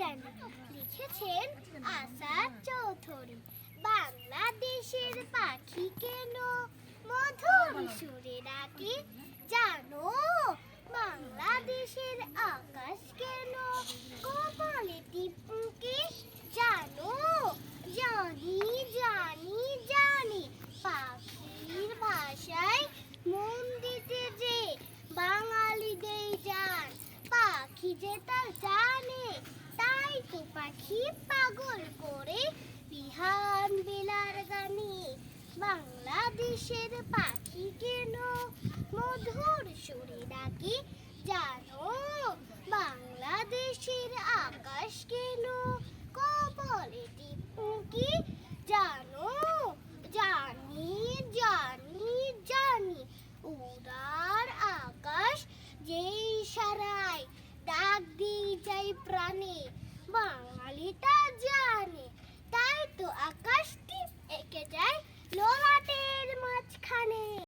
জানি। লিখেছেন আসাদ চৌধুরী। বাংলাদেশের পাখি কেন মধুর সুরে ডাকে জানো? বাংলাদেশের আকাশ কেন কপালে টিপকে জানো? জানি জানি জানি পাখির ভাষায় মন দিতে যে বাঙালিদের জান। পাখি যে তা জানে তাই তো পাখি পাগল করে বিহান বেলার গানে। বাংলাদেশের পাখি কেন মধুর সুরে ডাকে জানো? বাংলাদেশের আকাশ কেন কপালে টিপকে জানো? জানি জানি জানি উদার আকাশ যেই ইশারায় ডাক দিয়ে যায় প্রাণে। বাঙালি তা জানে তাই তো আকাশটি এঁকে যায় ললাটের মাঝখানে।